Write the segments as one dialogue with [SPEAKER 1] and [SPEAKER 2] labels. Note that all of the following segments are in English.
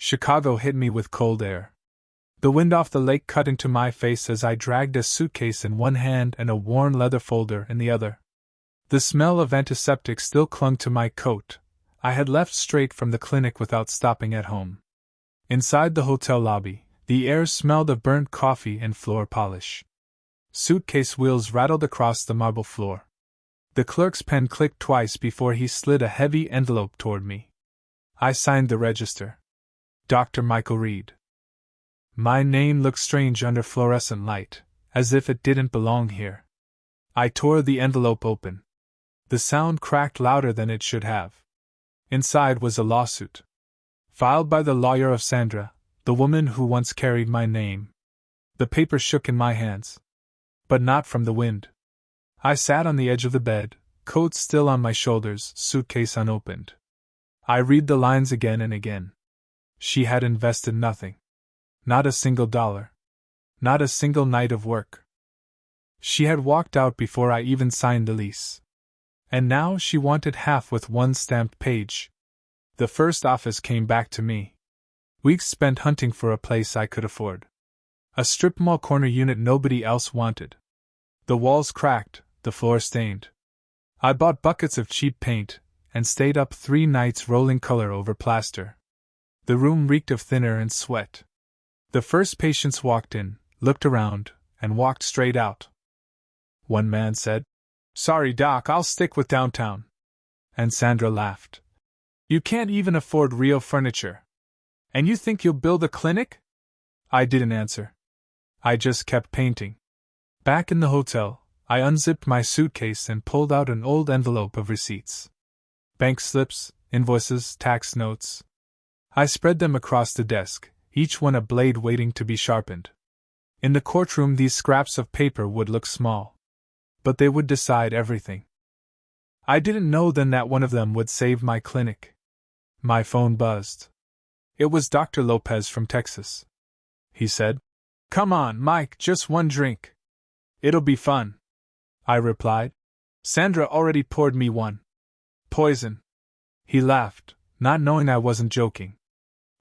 [SPEAKER 1] Chicago hit me with cold air. The wind off the lake cut into my face as I dragged a suitcase in one hand and a worn leather folder in the other. The smell of antiseptic still clung to my coat. I had left straight from the clinic without stopping at home. Inside the hotel lobby, the air smelled of burnt coffee and floor polish. Suitcase wheels rattled across the marble floor. The clerk's pen clicked twice before he slid a heavy envelope toward me. I signed the register. Dr. Michael Reed. My name looked strange under fluorescent light, as if it didn't belong here. I tore the envelope open. The sound cracked louder than it should have. Inside was a lawsuit. Filed by the lawyer of Sandra, the woman who once carried my name. The paper shook in my hands. But not from the wind. I sat on the edge of the bed, coat still on my shoulders, suitcase unopened. I read the lines again and again. She had invested nothing. Not a single dollar. Not a single night of work. She had walked out before I even signed the lease. And now she wanted half with one stamped page. The first office came back to me. Weeks spent hunting for a place I could afford. A strip mall corner unit nobody else wanted. The walls cracked, the floor stained. I bought buckets of cheap paint, and stayed up 3 nights rolling color over plaster. The room reeked of thinner and sweat. The first patients walked in, looked around, and walked straight out. One man said, "Sorry, Doc, I'll stick with downtown." And Sandra laughed. "You can't even afford real furniture. And you think you'll build a clinic?" I didn't answer. I just kept painting. Back in the hotel, I unzipped my suitcase and pulled out an old envelope of receipts. Bank slips, invoices, tax notes. I spread them across the desk, each one a blade waiting to be sharpened. In the courtroom, these scraps of paper would look small. But they would decide everything. I didn't know then that one of them would save my clinic. My phone buzzed. It was Dr. Lopez from Texas. He said, "Come on, Mike, just one drink. It'll be fun." I replied. "Sandra already poured me one. Poison." He laughed, not knowing I wasn't joking.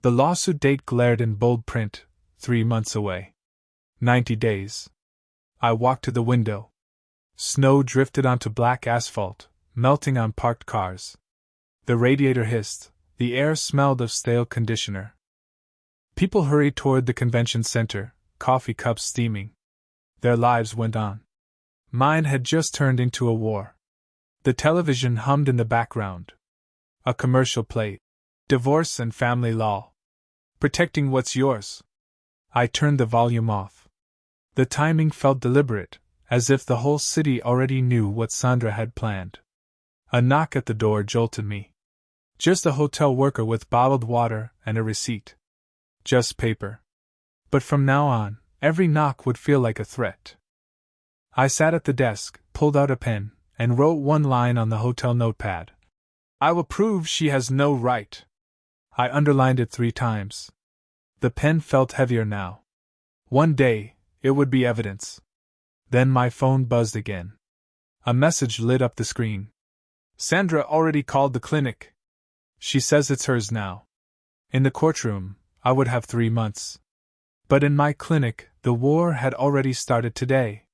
[SPEAKER 1] The lawsuit date glared in bold print, 3 months away. 90 days. I walked to the window. Snow drifted onto black asphalt, melting on parked cars. The radiator hissed, the air smelled of stale conditioner. People hurried toward the convention center, coffee cups steaming. Their lives went on. Mine had just turned into a war. The television hummed in the background. A commercial played. Divorce and family law. Protecting what's yours. I turned the volume off. The timing felt deliberate, as if the whole city already knew what Sandra had planned. A knock at the door jolted me. Just a hotel worker with bottled water and a receipt. Just paper. But from now on, every knock would feel like a threat. I sat at the desk, pulled out a pen, and wrote one line on the hotel notepad. "I will prove she has no right." I underlined it 3 times. The pen felt heavier now. One day, it would be evidence. Then my phone buzzed again. A message lit up the screen. "Sandra already called the clinic. She says it's hers now." In the courtroom, I would have 3 months. But in my clinic, the war had already started today.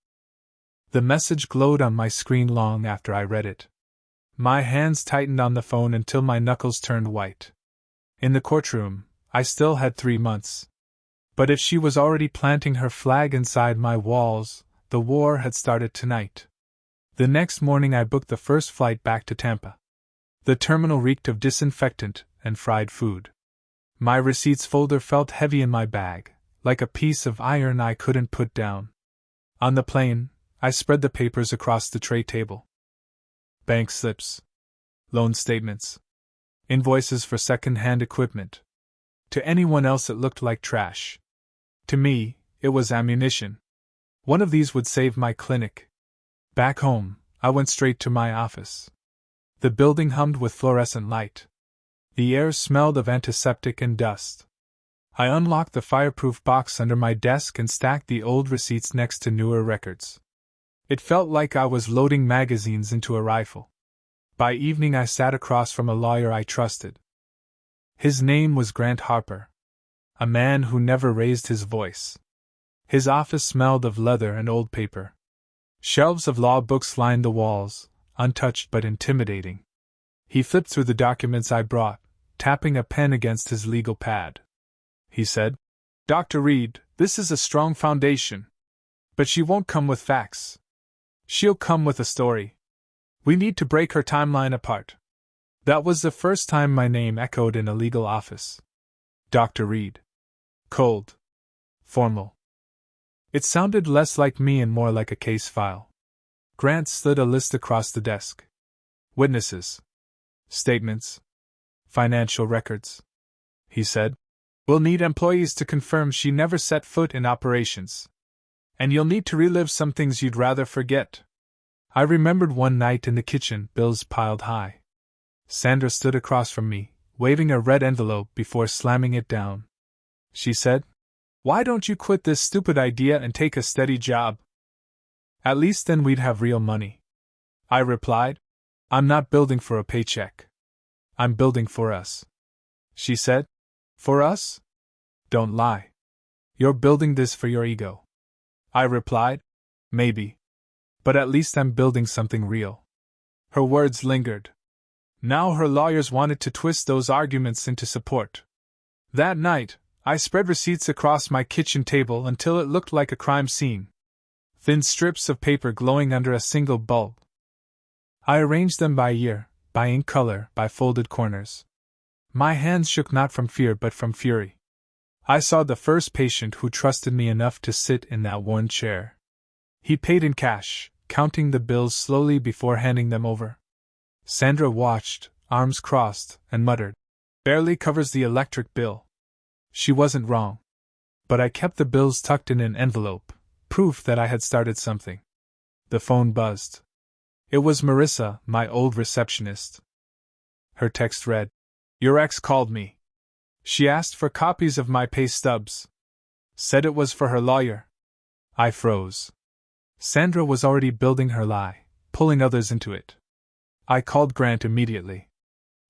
[SPEAKER 1] The message glowed on my screen long after I read it. My hands tightened on the phone until my knuckles turned white. In the courtroom, I still had 3 months. But if she was already planting her flag inside my walls, the war had started tonight. The next morning I booked the first flight back to Tampa. The terminal reeked of disinfectant and fried food. My receipts folder felt heavy in my bag, like a piece of iron I couldn't put down. On the plane, I spread the papers across the tray table. Bank slips. Loan statements. Invoices for second-hand equipment. To anyone else it looked like trash. To me, it was ammunition. One of these would save my clinic. Back home, I went straight to my office. The building hummed with fluorescent light. The air smelled of antiseptic and dust. I unlocked the fireproof box under my desk and stacked the old receipts next to newer records. It felt like I was loading magazines into a rifle. By evening I sat across from a lawyer I trusted. His name was Grant Harper. a man who never raised his voice. His office smelled of leather and old paper. Shelves of law books lined the walls, untouched but intimidating. He flipped through the documents I brought, tapping a pen against his legal pad. He said, "Dr. Reed, this is a strong foundation. But she won't come with facts. She'll come with a story. We need to break her timeline apart." That was the first time my name echoed in a legal office. Dr. Reed. Cold. Formal. It sounded less like me and more like a case file. Grant slid a list across the desk. Witnesses. Statements. Financial records. He said, "We'll need employees to confirm she never set foot in operations. And you'll need to relive some things you'd rather forget." I remembered one night in the kitchen, bills piled high. Sandra stood across from me, waving a red envelope before slamming it down. She said, "Why don't you quit this stupid idea and take a steady job? At least then we'd have real money." I replied, "I'm not building for a paycheck. I'm building for us." She said, "For us? Don't lie. You're building this for your ego." I replied, "Maybe. But at least I'm building something real." Her words lingered. Now her lawyers wanted to twist those arguments into support. That night, I spread receipts across my kitchen table until it looked like a crime scene. Thin strips of paper glowing under a single bulb. I arranged them by year, by ink color, by folded corners. My hands shook not from fear but from fury. I saw the first patient who trusted me enough to sit in that worn chair. He paid in cash, counting the bills slowly before handing them over. Sandra watched, arms crossed, and muttered, "Barely covers the electric bill." She wasn't wrong. But I kept the bills tucked in an envelope, proof that I had started something. The phone buzzed. It was Marissa, my old receptionist. Her text read, "Your ex called me. She asked for copies of my pay stubs. Said it was for her lawyer." I froze. Sandra was already building her lie, pulling others into it. I called Grant immediately.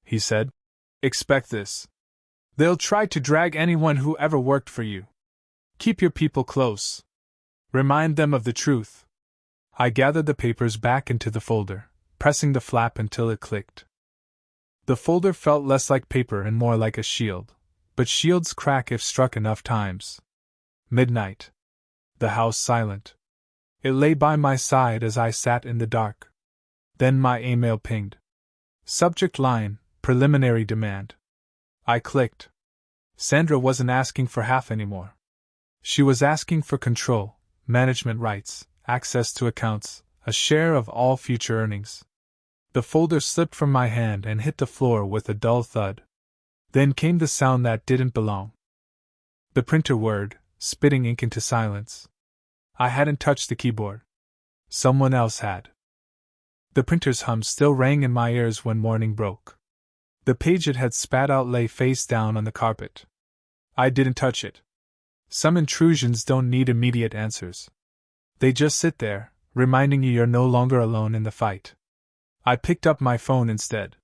[SPEAKER 1] He said, "Expect this. They'll try to drag anyone who ever worked for you. Keep your people close. Remind them of the truth." I gathered the papers back into the folder, pressing the flap until it clicked. The folder felt less like paper and more like a shield, but shields crack if struck enough times. Midnight. The house silent. It lay by my side as I sat in the dark. Then my email pinged. Subject line, preliminary demand. I clicked. Sandra wasn't asking for half anymore. She was asking for control, management rights, access to accounts, a share of all future earnings. The folder slipped from my hand and hit the floor with a dull thud. Then came the sound that didn't belong. The printer whirred, spitting ink into silence. I hadn't touched the keyboard. Someone else had. The printer's hum still rang in my ears when morning broke. The page it had spat out lay face down on the carpet. I didn't touch it. Some intrusions don't need immediate answers. They just sit there, reminding you you're no longer alone in the fight. I picked up my phone instead.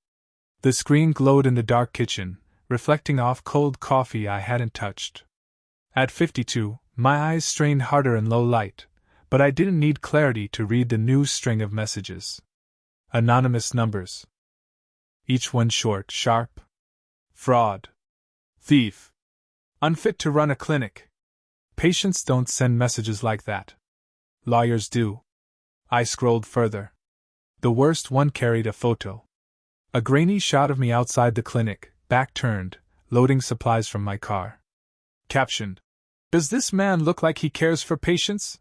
[SPEAKER 1] The screen glowed in the dark kitchen, reflecting off cold coffee I hadn't touched. At 52, my eyes strained harder in low light, but I didn't need clarity to read the new string of messages. Anonymous numbers. Each one short, sharp. Fraud. Thief. Unfit to run a clinic. Patients don't send messages like that. Lawyers do. I scrolled further. The worst one carried a photo. A grainy shot of me outside the clinic, back turned, loading supplies from my car. Captioned, "Does this man look like he cares for patients?"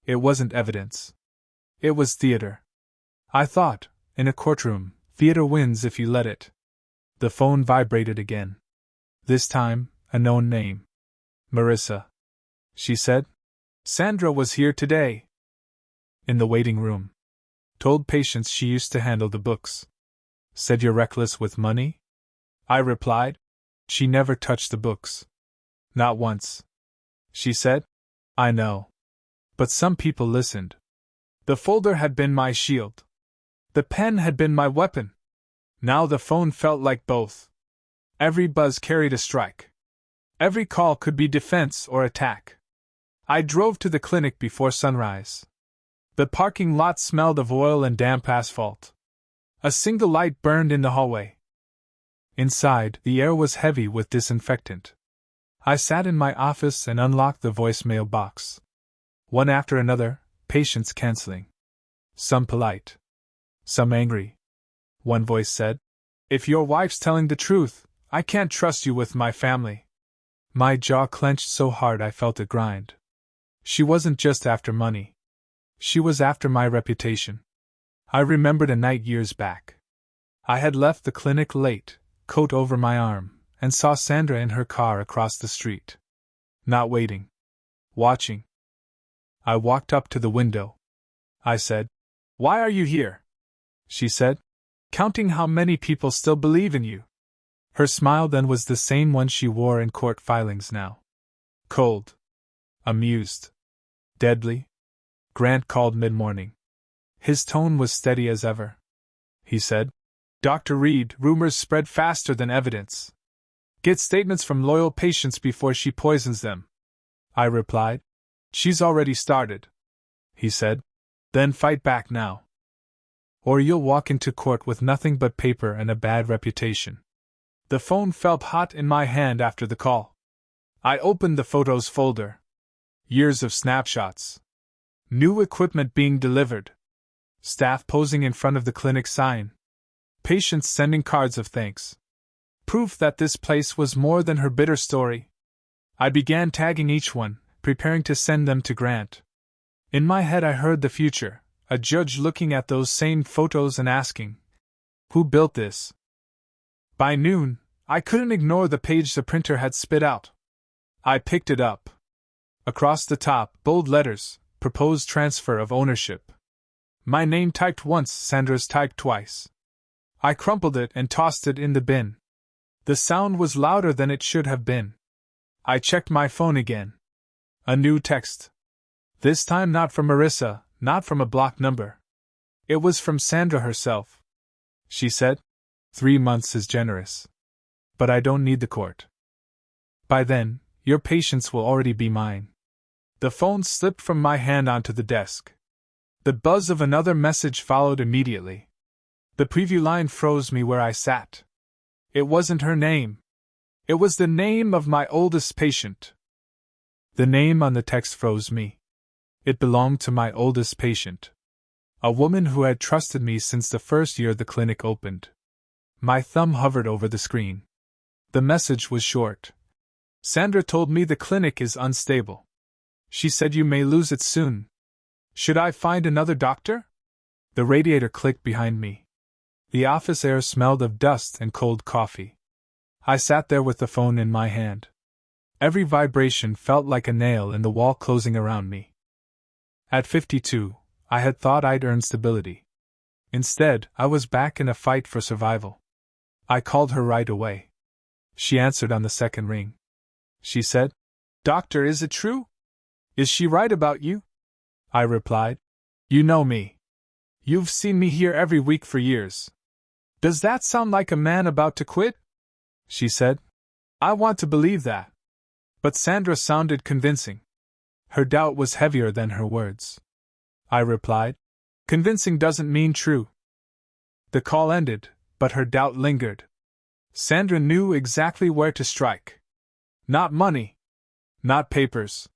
[SPEAKER 1] It wasn't evidence. It was theater. I thought, in a courtroom, theater wins if you let it. The phone vibrated again. This time, a known name. Marissa. She said, "Sandra was here today." In the waiting room. Told patients she used to handle the books. Said you're reckless with money? I replied, "She never touched the books. Not once." She said, "I know. But some people listened." The folder had been my shield. The pen had been my weapon. Now the phone felt like both. Every buzz carried a strike. Every call could be defense or attack. I drove to the clinic before sunrise. The parking lot smelled of oil and damp asphalt. A single light burned in the hallway. Inside, the air was heavy with disinfectant. I sat in my office and unlocked the voicemail box. One after another, patients canceling. Some polite. Some angry. One voice said, "If your wife's telling the truth, I can't trust you with my family." My jaw clenched so hard I felt it grind. She wasn't just after money. She was after my reputation. I remembered a night years back. I had left the clinic late, coat over my arm, and saw Sandra in her car across the street. Not waiting. Watching. I walked up to the window. I said, "Why are you here?" She said, "Counting how many people still believe in you." Her smile then was the same one she wore in court filings now. Cold. Amused. Deadly. Grant called mid-morning. His tone was steady as ever. He said, "Dr. Reed, rumors spread faster than evidence. Get statements from loyal patients before she poisons them." I replied, "She's already started." He said, "Then fight back now. Or you'll walk into court with nothing but paper and a bad reputation." The phone felt hot in my hand after the call. I opened the photos folder. Years of snapshots. New equipment being delivered. Staff posing in front of the clinic sign. Patients sending cards of thanks. Proof that this place was more than her bitter story. I began tagging each one, preparing to send them to Grant. In my head I heard the future, a judge looking at those same photos and asking, "Who built this?" By noon, I couldn't ignore the page the printer had spit out. I picked it up. Across the top, bold letters, "Proposed transfer of ownership." My name typed once, Sandra's typed twice. I crumpled it and tossed it in the bin. The sound was louder than it should have been. I checked my phone again. A new text. This time not from Marissa, not from a blocked number. It was from Sandra herself. She said, 3 months is generous. But I don't need the court. By then, your patients will already be mine. The phone slipped from my hand onto the desk. The buzz of another message followed immediately. The preview line froze me where I sat. It wasn't her name. It was the name of my oldest patient. The name on the text froze me. It belonged to my oldest patient. A woman who had trusted me since the first year the clinic opened. My thumb hovered over the screen. The message was short. "Sandra told me the clinic is unstable. She said you may lose it soon. Should I find another doctor?" The radiator clicked behind me. The office air smelled of dust and cold coffee. I sat there with the phone in my hand. Every vibration felt like a nail in the wall closing around me. At 52, I had thought I'd earned stability. Instead, I was back in a fight for survival. I called her right away. She answered on the second ring. She said, "Doctor, is it true? Is she right about you?" I replied, "You know me. You've seen me here every week for years. Does that sound like a man about to quit?" She said, "I want to believe that." But Sandra sounded convincing. Her doubt was heavier than her words. I replied, "Convincing doesn't mean true." The call ended, but her doubt lingered. Sandra knew exactly where to strike. Not money. Not papers.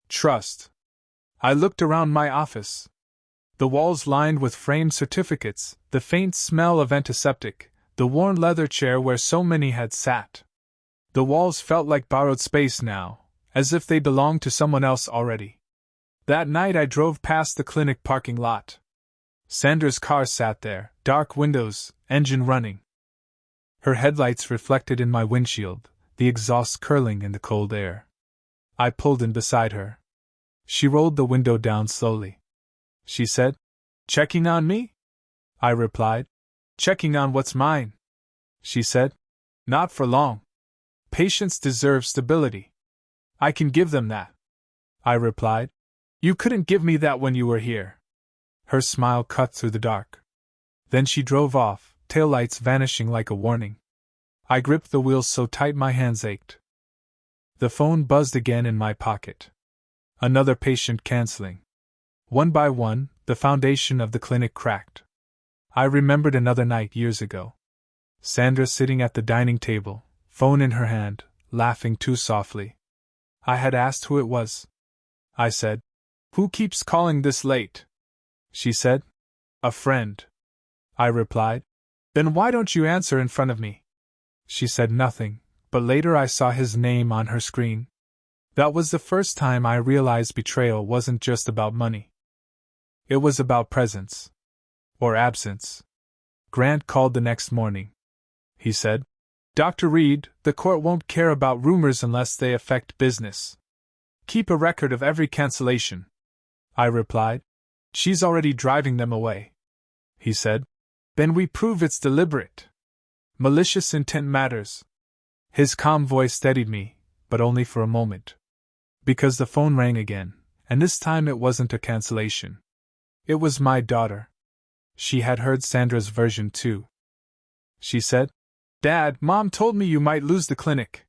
[SPEAKER 1] Trust. I looked around my office. The walls lined with framed certificates, the faint smell of antiseptic, the worn leather chair where so many had sat. The walls felt like borrowed space now, as if they belonged to someone else already. That night I drove past the clinic parking lot. Sandra's car sat there, dark windows, engine running. Her headlights reflected in my windshield, the exhaust curling in the cold air. I pulled in beside her. She rolled the window down slowly. She said, "Checking on me?" I replied, "Checking on what's mine." She said, "Not for long. Patients deserve stability. I can give them that." I replied, "You couldn't give me that when you were here." Her smile cut through the dark. Then she drove off, taillights vanishing like a warning. I gripped the wheels so tight my hands ached. The phone buzzed again in my pocket. Another patient canceling. One by one, the foundation of the clinic cracked. I remembered another night years ago. Sandra sitting at the dining table, phone in her hand, laughing too softly. I had asked who it was. I said, "Who keeps calling this late?" She said, "A friend." I replied, "Then why don't you answer in front of me?" She said nothing, but later I saw his name on her screen. That was the first time I realized betrayal wasn't just about money. It was about presence. Or absence. Grant called the next morning. He said, "Dr. Reed, the court won't care about rumors unless they affect business. Keep a record of every cancellation." I replied, "She's already driving them away." He said, "Then we prove it's deliberate. Malicious intent matters." His calm voice steadied me, but only for a moment. Because the phone rang again, and this time it wasn't a cancellation. It was my daughter. She had heard Sandra's version too. She said, "Dad, Mom told me you might lose the clinic.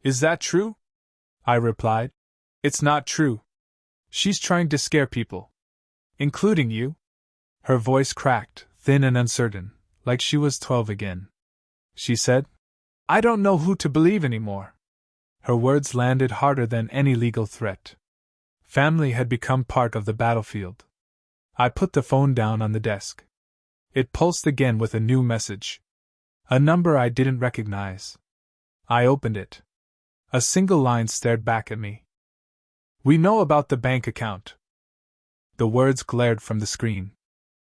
[SPEAKER 1] Is that true?" I replied, "It's not true. She's trying to scare people. Including you." Her voice cracked, thin and uncertain, like she was 12 again. She said, "I don't know who to believe anymore." Her words landed harder than any legal threat. Family had become part of the battlefield. I put the phone down on the desk. It pulsed again with a new message. A number I didn't recognize. I opened it. A single line stared back at me. "We know about the bank account." The words glared from the screen.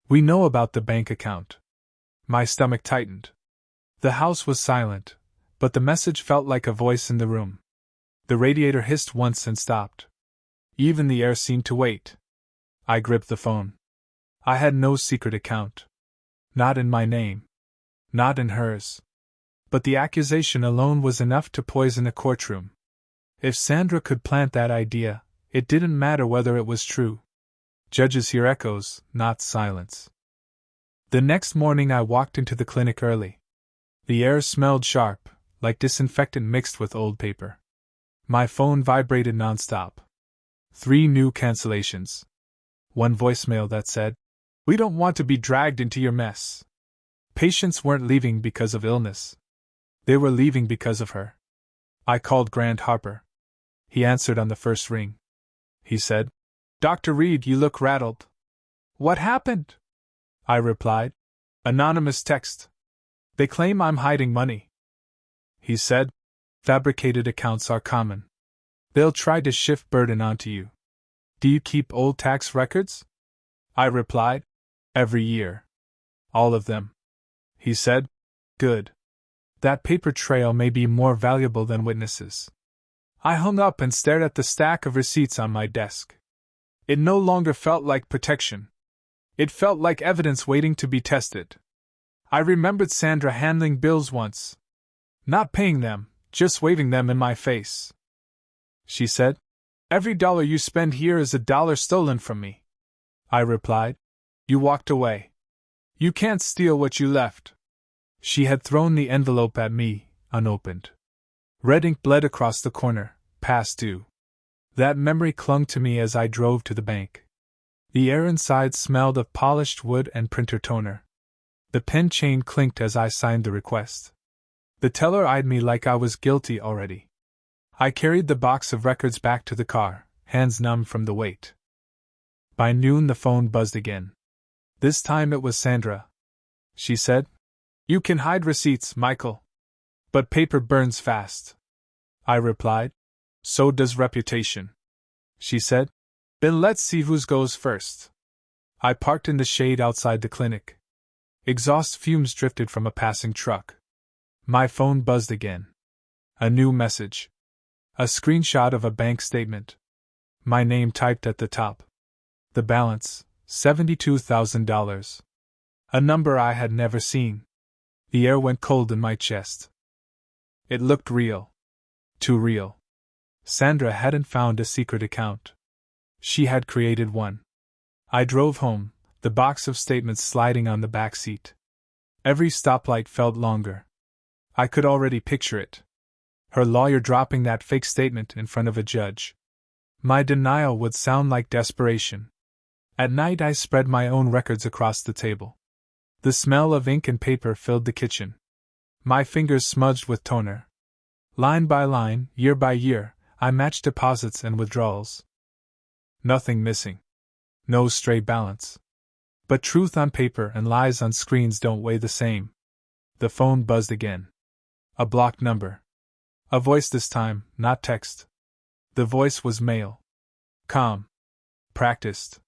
[SPEAKER 1] "We know about the bank account." My stomach tightened. The house was silent, but the message felt like a voice in the room. The radiator hissed once and stopped. Even the air seemed to wait. I gripped the phone. I had no secret account. Not in my name. Not in hers. But the accusation alone was enough to poison a courtroom. If Sandra could plant that idea, it didn't matter whether it was true. Judges hear echoes, not silence. The next morning I walked into the clinic early. The air smelled sharp, like disinfectant mixed with old paper. My phone vibrated nonstop. 3 new cancellations. One voicemail that said, "We don't want to be dragged into your mess." Patients weren't leaving because of illness. They were leaving because of her. I called Grant Harper. He answered on the first ring. He said, "Dr. Reed, you look rattled." "What happened?" I replied, "Anonymous text. They claim I'm hiding money." He said, "Fabricated accounts are common. They'll try to shift burden onto you. Do you keep old tax records?" I replied, "Every year. All of them." He said, "Good. That paper trail may be more valuable than witnesses." I hung up and stared at the stack of receipts on my desk. It no longer felt like protection. It felt like evidence waiting to be tested. I remembered Sandra handling bills once. Not paying them, just waving them in my face. She said, "Every dollar you spend here is a dollar stolen from me." I replied, "You walked away. You can't steal what you left." She had thrown the envelope at me, unopened. Red ink bled across the corner, past due. That memory clung to me as I drove to the bank. The air inside smelled of polished wood and printer toner. The pen chain clinked as I signed the request. The teller eyed me like I was guilty already. I carried the box of records back to the car, hands numb from the weight. By noon the phone buzzed again. This time it was Sandra. She said, "You can hide receipts, Michael. But paper burns fast." I replied, "So does reputation." She said, "Then let's see whose goes first." I parked in the shade outside the clinic. Exhaust fumes drifted from a passing truck. My phone buzzed again. A new message. A screenshot of a bank statement. My name typed at the top. The balance, $72,000. A number I had never seen. The air went cold in my chest. It looked real. Too real. Sandra hadn't found a secret account. She had created one. I drove home, the box of statements sliding on the back seat. Every stoplight felt longer. I could already picture it. Her lawyer dropping that fake statement in front of a judge. My denial would sound like desperation. At night I spread my own records across the table. The smell of ink and paper filled the kitchen. My fingers smudged with toner. Line by line, year by year, I matched deposits and withdrawals. Nothing missing. No stray balance. But truth on paper and lies on screens don't weigh the same. The phone buzzed again. A blocked number. A voice this time, not text. The voice was male. Calm. Practiced.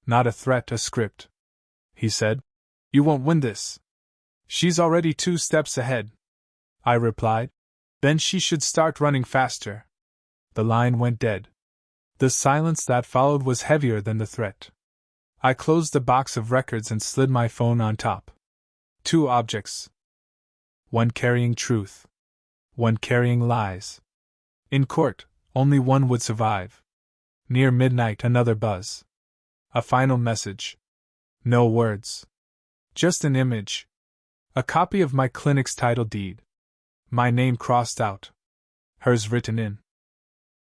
[SPEAKER 1] Not a threat, a script. He said, "You won't win this. She's already 2 steps ahead." I replied, "Then she should start running faster." The line went dead. The silence that followed was heavier than the threat. I closed the box of records and slid my phone on top. 2 objects. One carrying truth. One carrying lies. In court, only one would survive. Near midnight, another buzz. A final message. No words. Just an image. A copy of my clinic's title deed. My name crossed out. Hers written in.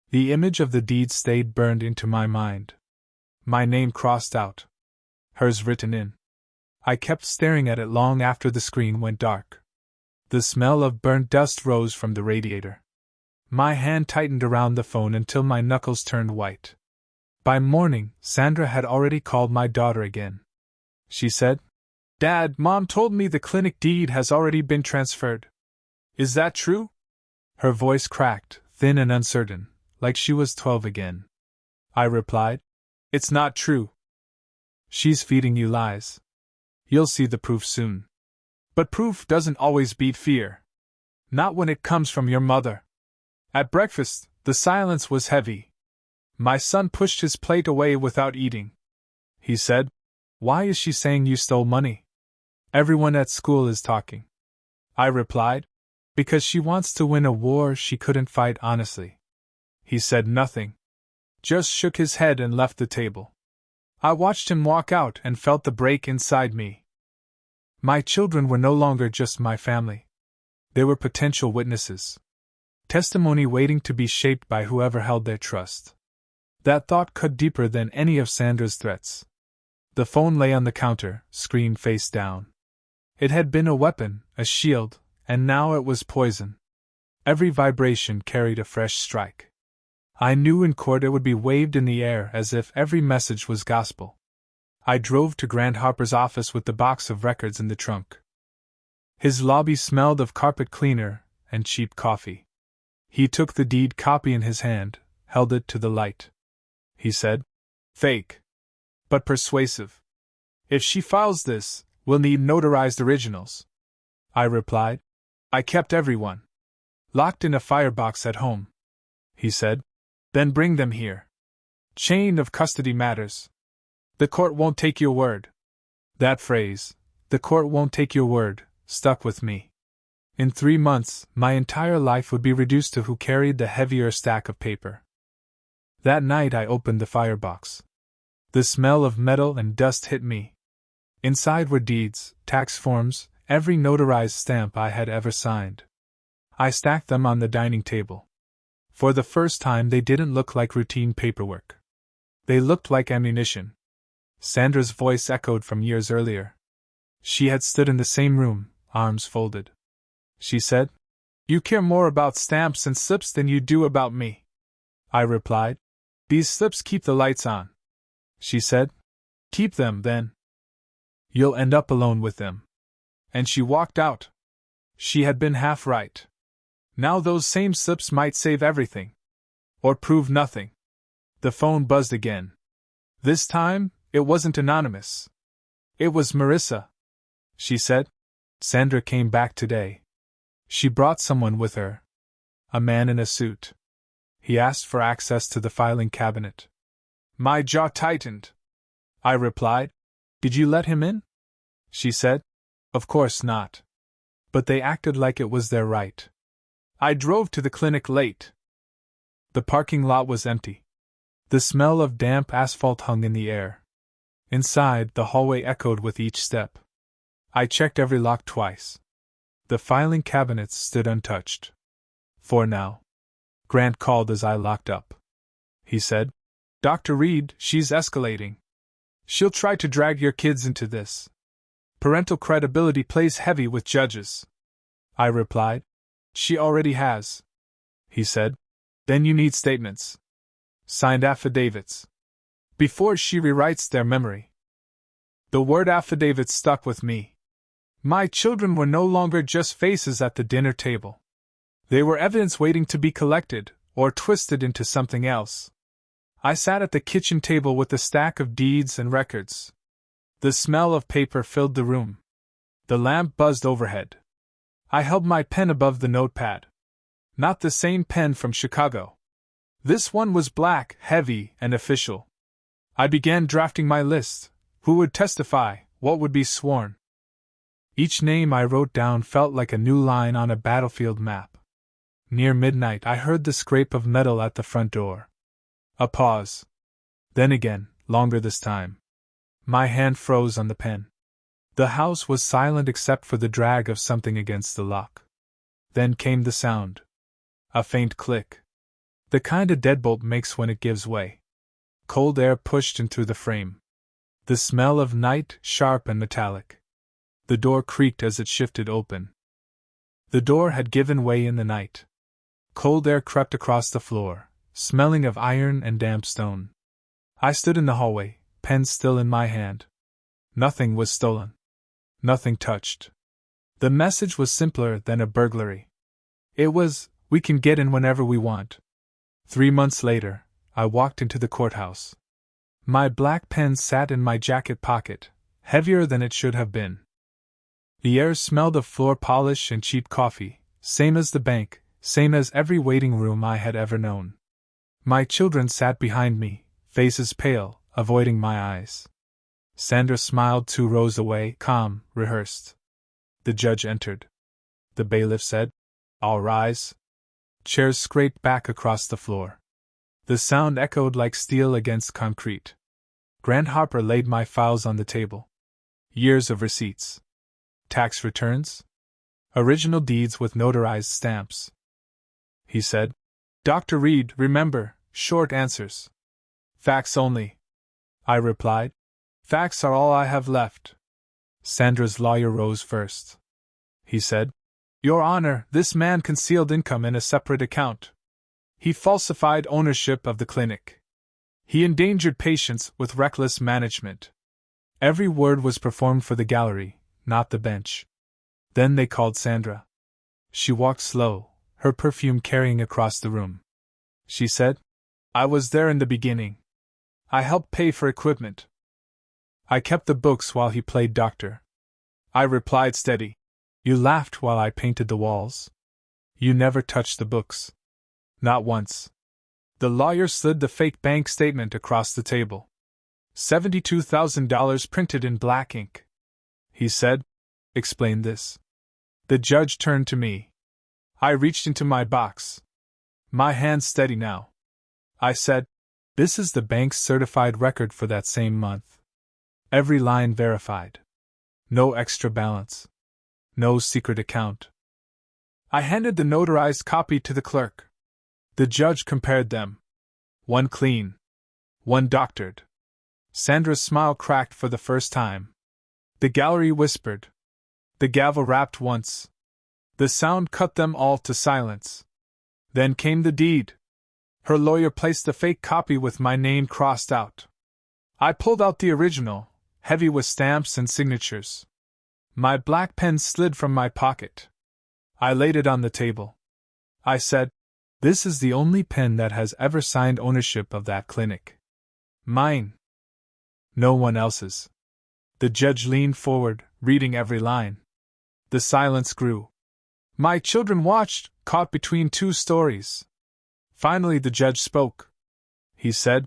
[SPEAKER 1] The image of the deed stayed burned into my mind. My name crossed out. Hers written in. I kept staring at it long after the screen went dark. The smell of burnt dust rose from the radiator. My hand tightened around the phone until my knuckles turned white. By morning, Sandra had already called my daughter again. She said, "Dad, Mom told me the clinic deed has already been transferred. Is that true?" Her voice cracked, thin and uncertain, like she was 12 again. I replied, "It's not true. She's feeding you lies. You'll see the proof soon." But proof doesn't always beat fear. Not when it comes from your mother. At breakfast, the silence was heavy. My son pushed his plate away without eating. He said, "Why is she saying you stole money? Everyone at school is talking." I replied, "Because she wants to win a war she couldn't fight honestly." He said nothing. Just shook his head and left the table. I watched him walk out and felt the break inside me. My children were no longer just my family. They were potential witnesses. Testimony waiting to be shaped by whoever held their trust. That thought cut deeper than any of Sandra's threats. The phone lay on the counter, screen face down. It had been a weapon, a shield, and now it was poison. Every vibration carried a fresh strike. I knew in court it would be waved in the air as if every message was gospel. I drove to Grant Harper's office with the box of records in the trunk. His lobby smelled of carpet cleaner and cheap coffee. He took the deed copy in his hand, held it to the light. He said, "Fake. But persuasive. If she files this, we'll need notarized originals." I replied, "I kept everyone. Locked in a firebox at home." He said, "Then bring them here. Chain of custody matters. The court won't take your word." That phrase, "the court won't take your word," stuck with me. In 3 months, my entire life would be reduced to who carried the heavier stack of paper. That night I opened the firebox. The smell of metal and dust hit me. Inside were deeds, tax forms, every notarized stamp I had ever signed. I stacked them on the dining table. For the first time they didn't look like routine paperwork. They looked like ammunition. Sandra's voice echoed from years earlier. She had stood in the same room, arms folded. She said, "You care more about stamps and slips than you do about me." I replied, "These slips keep the lights on." She said, "Keep them, then. You'll end up alone with them." And she walked out. She had been half right. Now those same slips might save everything. Or prove nothing. The phone buzzed again. This time, it wasn't anonymous. It was Marissa. She said, "Sandra came back today. She brought someone with her. A man in a suit. He asked for access to the filing cabinet." My jaw tightened. I replied, "Did you let him in?" She said, "Of course not. But they acted like it was their right." I drove to the clinic late. The parking lot was empty. The smell of damp asphalt hung in the air. Inside, the hallway echoed with each step. I checked every lock twice. The filing cabinets stood untouched. For now. Grant called as I locked up. He said, Dr. Reed, she's escalating. She'll try to drag your kids into this. Parental credibility plays heavy with judges. I replied. She already has. He said. Then you need statements. Signed affidavits. Before she rewrites their memory. The word affidavit stuck with me. My children were no longer just faces at the dinner table. They were evidence waiting to be collected, or twisted into something else. I sat at the kitchen table with a stack of deeds and records. The smell of paper filled the room. The lamp buzzed overhead. I held my pen above the notepad. Not the same pen from Chicago. This one was black, heavy, and official. I began drafting my list. Who would testify? What would be sworn? Each name I wrote down felt like a new line on a battlefield map. Near midnight, I heard the scrape of metal at the front door. A pause. Then again, longer this time. My hand froze on the pen. The house was silent except for the drag of something against the lock. Then came the sound. A faint click. The kind a deadbolt makes when it gives way. Cold air pushed in through the frame. The smell of night, sharp and metallic. The door creaked as it shifted open. The door had given way in the night. Cold air crept across the floor, smelling of iron and damp stone. I stood in the hallway, pen still in my hand. Nothing was stolen. Nothing touched. The message was simpler than a burglary. It was, we can get in whenever we want. 3 months later, I walked into the courthouse. My black pen sat in my jacket pocket, heavier than it should have been. The air smelled of floor polish and cheap coffee, same as the bank, same as every waiting room I had ever known. My children sat behind me, faces pale, avoiding my eyes. Sandra smiled 2 rows away, calm, rehearsed. The judge entered. The bailiff said, All rise. Chairs scraped back across the floor. The sound echoed like steel against concrete. Grant Harper laid my files on the table. Years of receipts. Tax returns? Original deeds with notarized stamps. He said, Dr. Reed, remember, short answers. Facts only. I replied. Facts are all I have left. Sandra's lawyer rose first. He said, Your Honor, this man concealed income in a separate account. He falsified ownership of the clinic. He endangered patients with reckless management. Every word was performed for the gallery, not the bench. Then they called Sandra. She walked slow, her perfume carrying across the room. She said, I was there in the beginning. I helped pay for equipment. I kept the books while he played doctor. I replied steady. You laughed while I painted the walls. You never touched the books. Not once. The lawyer slid the fake bank statement across the table. $72,000 printed in black ink. He said, Explain this. The judge turned to me. I reached into my box. My hand steady now. I said, This is the bank's certified record for that same month. Every line verified. No extra balance. No secret account. I handed the notarized copy to the clerk. The judge compared them. One clean. One doctored. Sandra's smile cracked for the first time. The gallery whispered. The gavel rapped once. The sound cut them all to silence. Then came the deed. Her lawyer placed the fake copy with my name crossed out. I pulled out the original, heavy with stamps and signatures. My black pen slid from my pocket. I laid it on the table. I said, This is the only pen that has ever signed ownership of that clinic. Mine. No one else's. The judge leaned forward, reading every line. The silence grew. My children watched, caught between 2 stories. Finally the judge spoke. He said,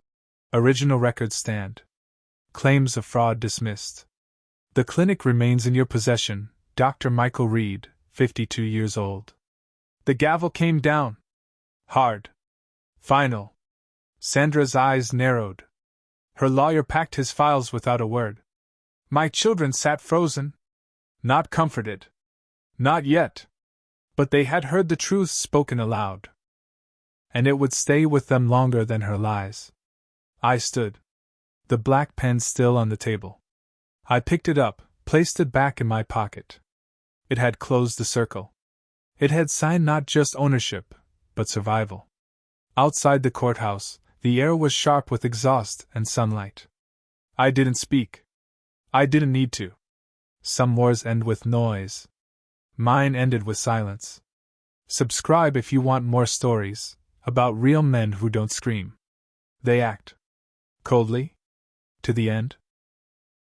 [SPEAKER 1] Original records stand. Claims of fraud dismissed. The clinic remains in your possession, Dr. Michael Reed, 52 years old. The gavel came down. Hard. Final. Sandra's eyes narrowed. Her lawyer packed his files without a word. My children sat frozen. Not comforted. Not yet. But they had heard the truth spoken aloud, and it would stay with them longer than her lies. I stood, the black pen still on the table. I picked it up, placed it back in my pocket. It had closed the circle. It had signed not just ownership, but survival. Outside the courthouse, the air was sharp with exhaust and sunlight. I didn't speak. I didn't need to. Some wars end with noise. Mine ended with silence. Subscribe if you want more stories about real men who don't scream. They act. Coldly? To the end?